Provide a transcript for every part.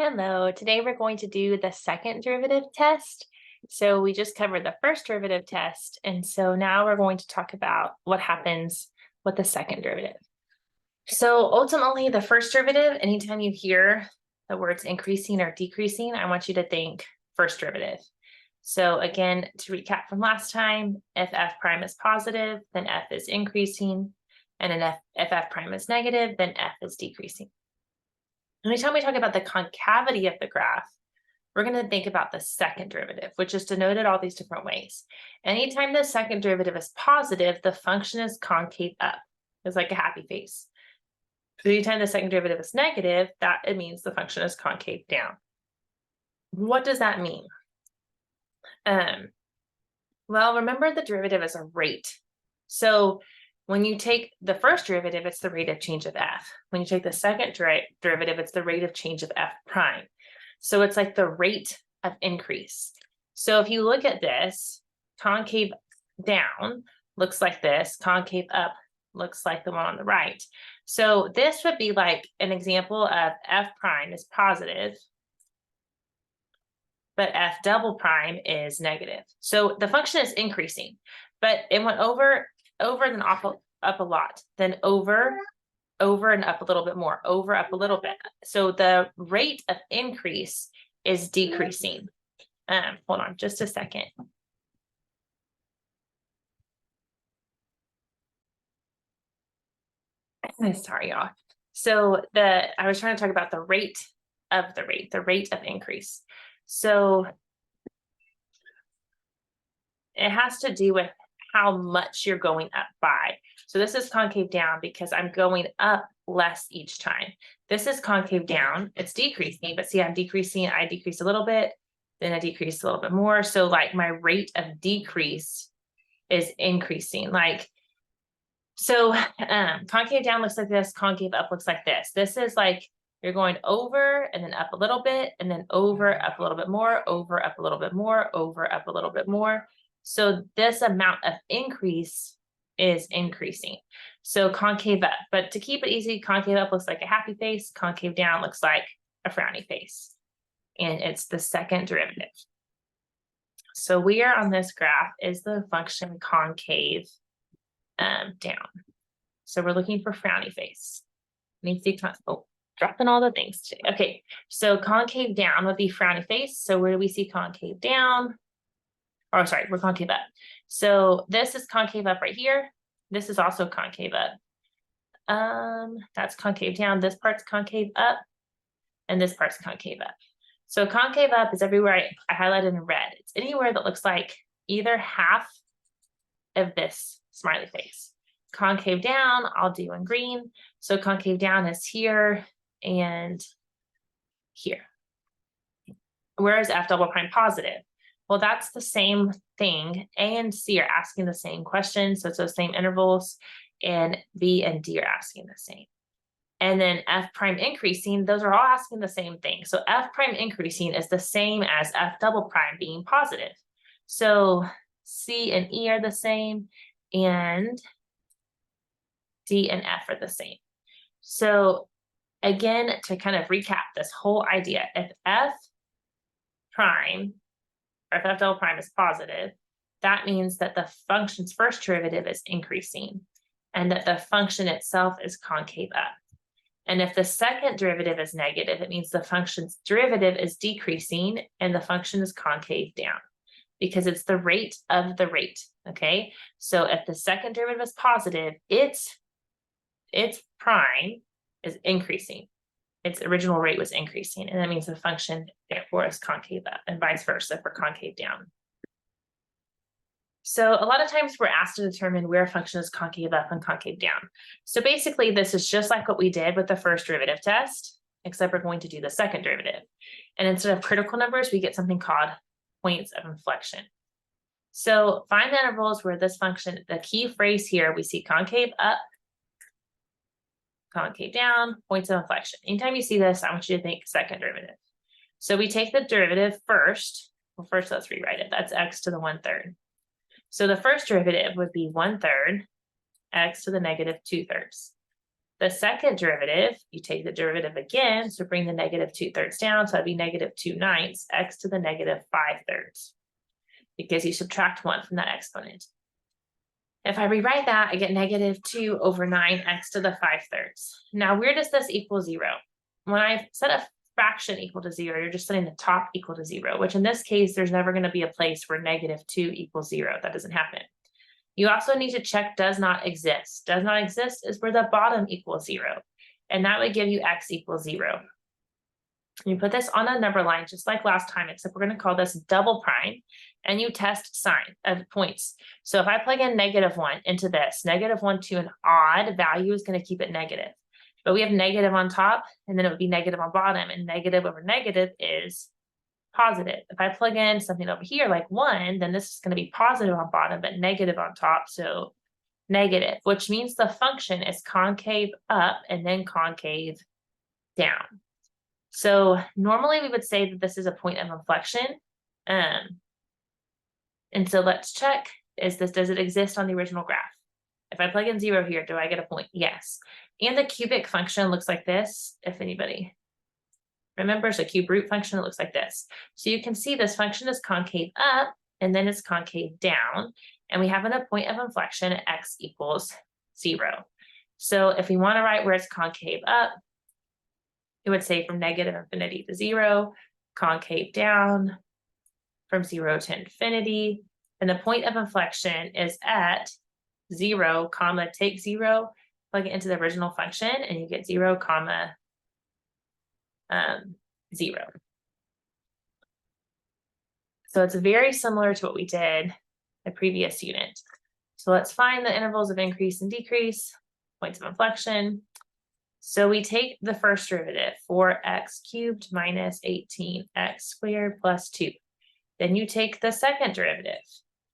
Hello, today we're going to do the second derivative test. So we just covered the first derivative test, and so now we're going to talk about what happens with the second derivative. So ultimately, the first derivative, anytime you hear the words increasing or decreasing, I want you to think first derivative. So again, to recap from last time, if f prime is positive, then f is increasing, and if f prime is negative, then f is decreasing. Anytime we talk about the concavity of the graph, we're going to think about the second derivative, which is denoted all these different ways. Anytime the second derivative is positive, the function is concave up. It's like a happy face. Anytime the second derivative is negative, it means the function is concave down. What does that mean? Well, remember the derivative is a rate. So when you take the first derivative, it's the rate of change of f. When you take the second derivative, it's the rate of change of f prime. So it's like the rate of increase. So if you look at this, concave down looks like this, concave up looks like the one on the right. So this would be like an example of f prime is positive, but f double prime is negative. So the function is increasing, but it went over and up a lot, then over and up a little bit more, over, up a little bit. So the rate of increase is decreasing. Hold on just a second. Sorry, y'all. So I was trying to talk about the rate of increase. So it has to do with how much you're going up by. So this is concave down because I'm going up less each time. This is concave down, it's decreasing, but see, I decrease a little bit, then I decrease a little bit more. So like my rate of decrease is increasing. Concave down looks like this, concave up looks like this. This is like you're going over and then up a little bit, and then over, up a little bit more, over, up a little bit more, over, up a little bit more. So this amount of increase is increasing. So concave up, but to keep it easy, concave up looks like a happy face, concave down looks like a frowny face. And it's the second derivative. So where on this graph is the function concave down? So we're looking for frowny face. Dropping all the things today. Okay, so concave down would be frowny face. So where do we see concave down? Oh, sorry, we're concave up. So this is concave up right here. This is also concave up. That's concave down. This part's concave up, and this part's concave up. So concave up is everywhere I highlighted in red. It's anywhere that looks like either half of this smiley face. Concave down, I'll do in green. So concave down is here and here. Whereas f double prime positive? Well, that's the same thing. A and C are asking the same question, so it's those same intervals, and B and D are asking the same. And then f prime increasing, those are all asking the same thing. So f prime increasing is the same as f double prime being positive. So C and E are the same, and D and F are the same. So again, to kind of recap this whole idea, if f prime or if f double prime is positive, that means that the function's first derivative is increasing and that the function itself is concave up. And if the second derivative is negative, it means the function's derivative is decreasing and the function is concave down because it's the rate of the rate, okay? So if the second derivative is positive, its prime is increasing. Its original rate was increasing, and that means the function therefore is concave up, and vice versa for concave down. So a lot of times we're asked to determine where a function is concave up and concave down. So basically this is just like what we did with the first derivative test, except we're going to do the second derivative. And instead of critical numbers, we get something called points of inflection. So find the intervals where this function, the key phrase here, we see concave up, concave down, points of inflection. Anytime you see this, I want you to think second derivative. So we take the derivative first. Well, first let's rewrite it. That's x to the 1/3. So the first derivative would be 1/3 x to the negative 2/3. The second derivative, you take the derivative again, so bring the negative 2/3 down, so that'd be negative 2/9 x to the negative 5/3, because you subtract 1 from that exponent. If I rewrite that, I get negative 2 over 9 x to the 5/3. Now, where does this equal 0? When I set a fraction equal to 0, you're just setting the top equal to 0, which in this case, there's never going to be a place where negative 2 equals 0. That doesn't happen. You also need to check does not exist. Does not exist is where the bottom equals 0, and that would give you x equals 0. You put this on a number line just like last time, except we're going to call this double prime, and you test sign of points. So if I plug in -1 into this, -1 to an odd value is going to keep it negative. But we have negative on top, and then it would be negative on bottom, and negative over negative is positive. If I plug in something over here like 1, then this is going to be positive on bottom, but negative on top, so negative, which means the function is concave up and then concave down. So normally we would say that this is a point of inflection. And so let's check, does it exist on the original graph? If I plug in 0 here, do I get a point? Yes. And the cubic function looks like this, if anybody remembers a cube root function, it looks like this. So you can see this function is concave up, and then it's concave down, and we have a point of inflection at x equals 0. So if we want to write where it's concave up, it would say from negative infinity to 0, concave down from 0 to infinity, and the point of inflection is at 0, comma, take 0, plug it into the original function, and you get 0, comma, 0. So it's very similar to what we did the previous unit. So let's find the intervals of increase and decrease, points of inflection. So we take the first derivative, 4x cubed minus 18x squared plus 2. Then you take the second derivative.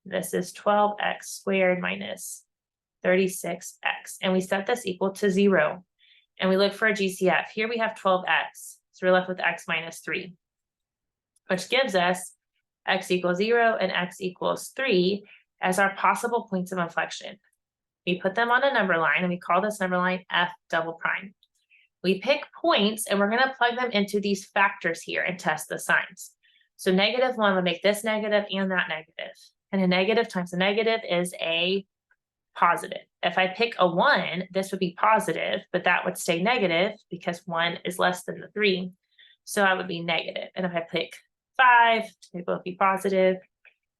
This is 12x squared minus 36x. And we set this equal to 0. And we look for a GCF. Here we have 12x. So we're left with x minus 3, which gives us x equals 0 and x equals 3 as our possible points of inflection. We put them on a number line, and we call this number line f double prime. We pick points, and we're going to plug them into these factors here and test the signs. So -1 would make this negative and that negative. And a negative times a negative is a positive. If I pick a 1, this would be positive, but that would stay negative because 1 is less than the 3. So I would be negative. And if I pick 5, they both be positive.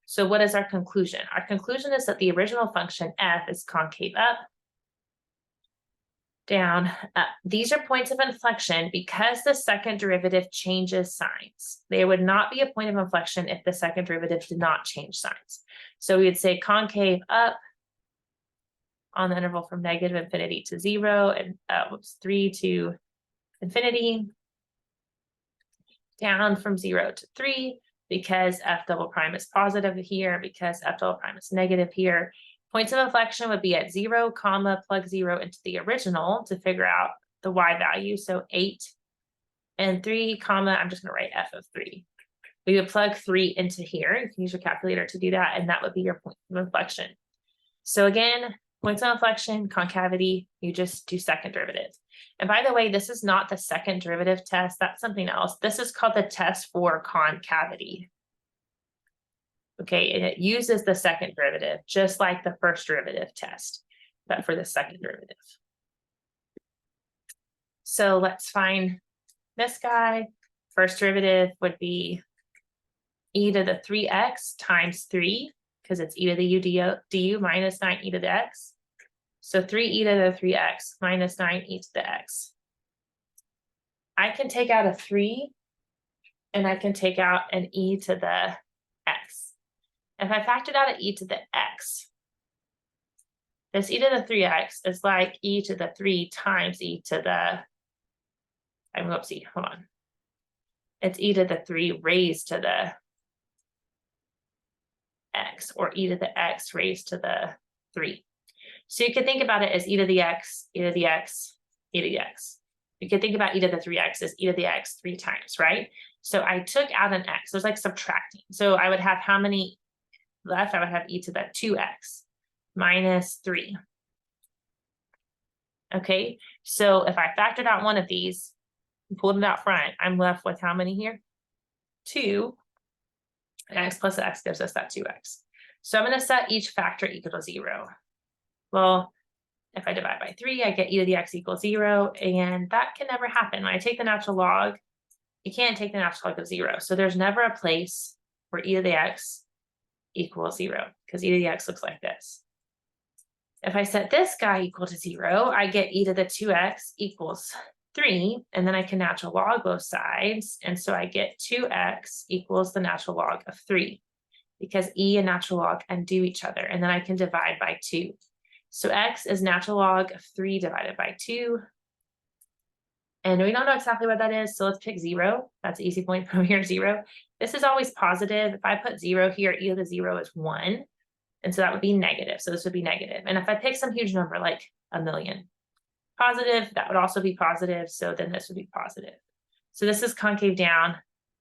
So what is our conclusion? Our conclusion is that the original function f is concave up, down, up. These are points of inflection because the second derivative changes signs. There would not be a point of inflection if the second derivative did not change signs. So we would say concave up on the interval from negative infinity to 0 and 3 to infinity, down from 0 to 3 because f double prime is positive here, because f double prime is negative here. Points of inflection would be at 0, comma, plug 0 into the original to figure out the y value. So 8 and 3, comma, I'm just going to write f of 3. We would plug 3 into here. You can use your calculator to do that, and that would be your point of inflection. So again, points of inflection, concavity, you just do second derivative. And by the way, this is not the second derivative test. That's something else. This is called the test for concavity. Okay, and it uses the second derivative, just like the first derivative test, but for the second derivative. So let's find this guy. First derivative would be e to the 3x times 3, because it's e to the u du minus 9 e to the x. So 3 e to the 3x minus 9 e to the x. I can take out a 3, and I can take out an e to the x. If I factored out an e to the x, this e to the 3x is like e to the 3 times e to the, hold on. It's e to the 3 raised to the x, or e to the x raised to the 3. So you could think about it as e to the x, e to the x, e to the x. You could think about e to the 3x as e to the x 3 times, right? So I took out an x, so it's like subtracting. So I would have how many left? I would have e to the 2x minus 3. Okay, so if I factored out one of these, and pulled it out front, I'm left with how many here? 2. X plus x gives us that 2x. So I'm going to set each factor equal to 0. Well, if I divide by 3, I get e to the x equals 0, and that can never happen. When I take the natural log, you can't take the natural log of 0. So there's never a place where e to the x equals 0, because e to the x looks like this. If I set this guy equal to 0, I get e to the 2x equals 3, and then I can natural log both sides, and so I get 2x equals the natural log of 3, because e and natural log undo each other, and then I can divide by 2. So x is natural log of 3 divided by 2, and we don't know exactly what that is, so let's pick 0. That's an easy point from here, 0. This is always positive. If I put 0 here, e to the 0 is 1, and so that would be negative, so this would be negative. And if I pick some huge number like 1,000,000, positive, that would also be positive, so then this would be positive. So this is concave down,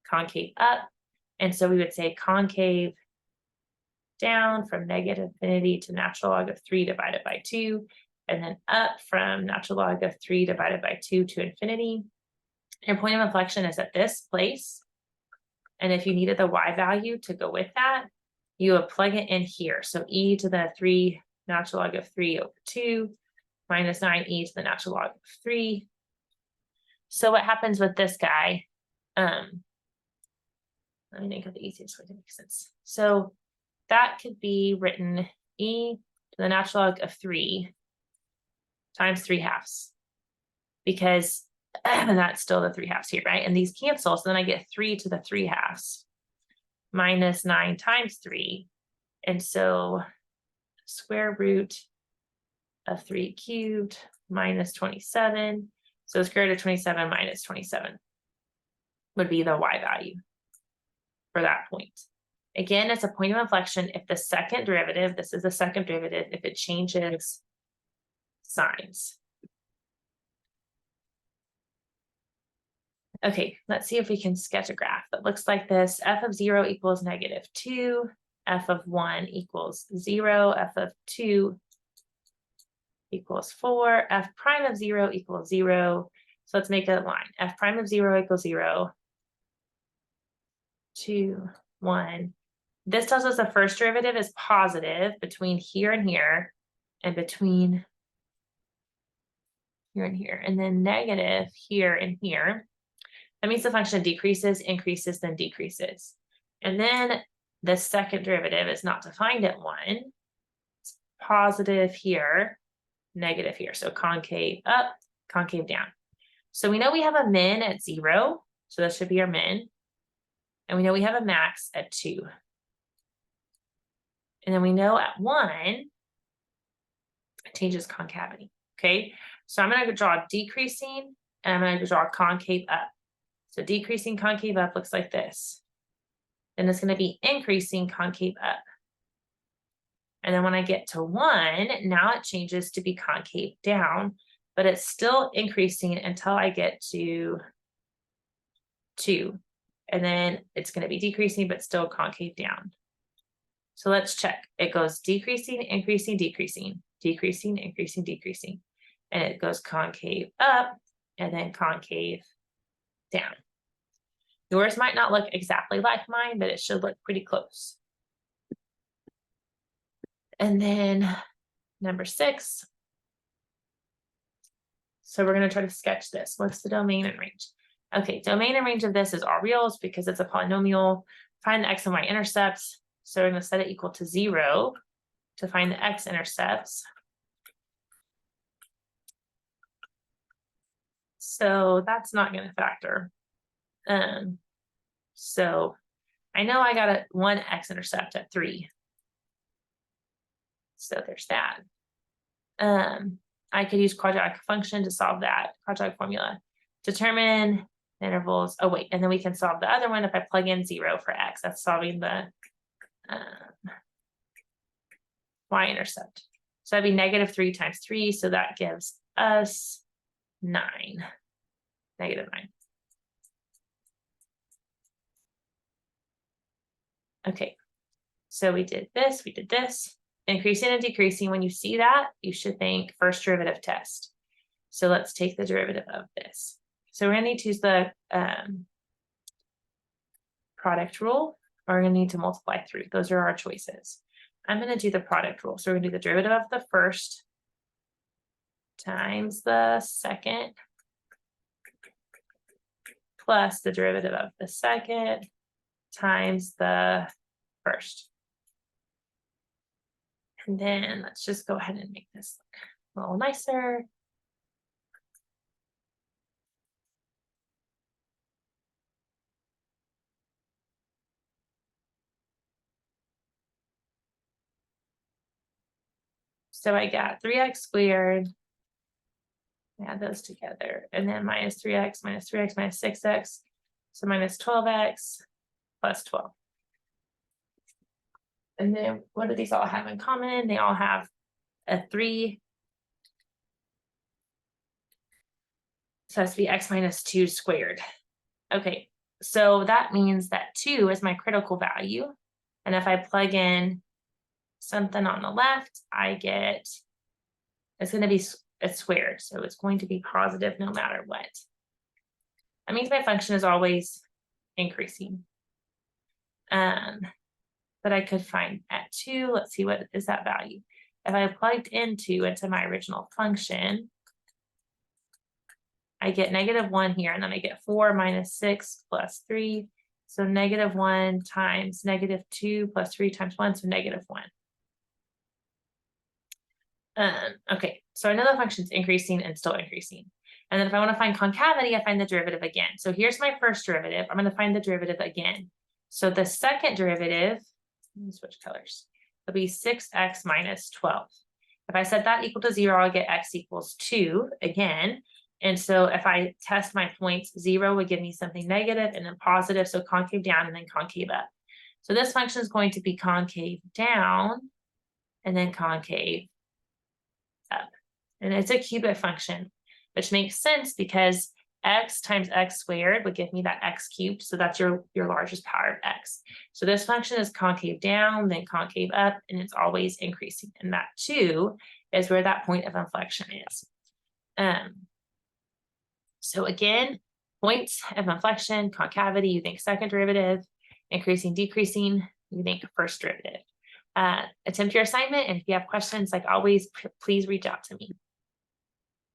concave up, and so we would say concave down from negative infinity to natural log of 3 divided by 2, and then up from natural log of 3 divided by 2 to infinity. Your point of inflection is at this place, and if you needed the y value to go with that, you would plug it in here. So e to the 3 natural log of 3 over 2 minus 9e to the natural log of 3. So what happens with this guy? Let me think of the easiest way to make sense. So that could be written e to the natural log of 3 times 3/2, because that's still the 3/2 here, right? And these cancel, so then I get 3 to the 3/2 minus 9 times 3. And so square root of 3 cubed minus 27. So square root of 27 minus 27 would be the y value for that point. Again, it's a point of inflection if the second derivative, this is the second derivative, if it changes signs. Okay, let's see if we can sketch a graph that looks like this. F of 0 equals -2, f of 1 equals 0, f of 2 equals 4, f prime of 0 equals 0. So let's make a line. F prime of 0 equals 0, 2, 1. This tells us the first derivative is positive between here and here, and between here and here, and then negative here and here. That means the function decreases, increases, then decreases. And then the second derivative is not defined at 1. It's positive here, negative here. So concave up, concave down. So we know we have a min at 0. So that should be our min. And we know we have a max at 2. And then we know at 1, it changes concavity. Okay. So I'm going to draw decreasing, and I'm going to draw concave up. So decreasing concave up looks like this. Then it's going to be increasing concave up. And then when I get to 1, now it changes to be concave down, but it's still increasing until I get to 2. And then it's going to be decreasing, but still concave down. So let's check. It goes decreasing, increasing, decreasing, decreasing, increasing, decreasing. And it goes concave up and then concave down. Yours might not look exactly like mine, but it should look pretty close. And then number 6. So we're going to try to sketch this. What's the domain and range? Okay, domain and range of this is all reals because it's a polynomial. Find the x and y intercepts. So we're going to set it equal to 0 to find the x-intercepts. So that's not going to factor. So I know I got one x-intercept at 3. So there's that. I could use quadratic function to solve that, quadratic formula. Determine the intervals. Oh, wait, and then we can solve the other one if I plug in 0 for x. That's solving the y-intercept. So that'd be -3 times 3, so that gives us 9, -9. Okay, so we did this, increasing and decreasing. When you see that, you should think first derivative test. So let's take the derivative of this. So we're gonna need to use the product rule, or we're gonna need to multiply through. Those are our choices. I'm gonna do the product rule. So we're gonna do the derivative of the first times the second plus the derivative of the second times the first. And then let's just go ahead and make this look a little nicer. So I got 3x squared, add those together, and then minus 3x minus 3x minus 6x, so minus 12x plus 12. And then what do these all have in common? They all have a 3. So it has to be x minus 2 squared. Okay, so that means that 2 is my critical value. And if I plug in something on the left, I get, it's going to be a squared. So it's going to be positive no matter what. That means my function is always increasing. But I could find at 2, let's see, what is that value? If I plugged in 2 into my original function, I get -1 here, and then I get 4 minus 6 plus 3. So -1 times -2 plus 3 times 1, so -1. Okay, so I know the function's increasing and still increasing. And then if I want to find concavity, I find the derivative again. So here's my first derivative. I'm going to find the derivative again. So the second derivative, let me switch colors, it'll be 6x minus 12. If I set that equal to 0, I'll get x equals 2 again. And so if I test my points, 0 would give me something negative and then positive, so concave down and then concave up. So this function is going to be concave down and then concave up. And it's a cubic function, which makes sense because x times x squared would give me that x cubed. So that's your largest power of x. So this function is concave down, then concave up, and it's always increasing. And that 2 is where that point of inflection is. So again, points of inflection, concavity, you think second derivative, increasing, decreasing, you think first derivative. Attempt your assignment, and if you have questions, like always, please reach out to me.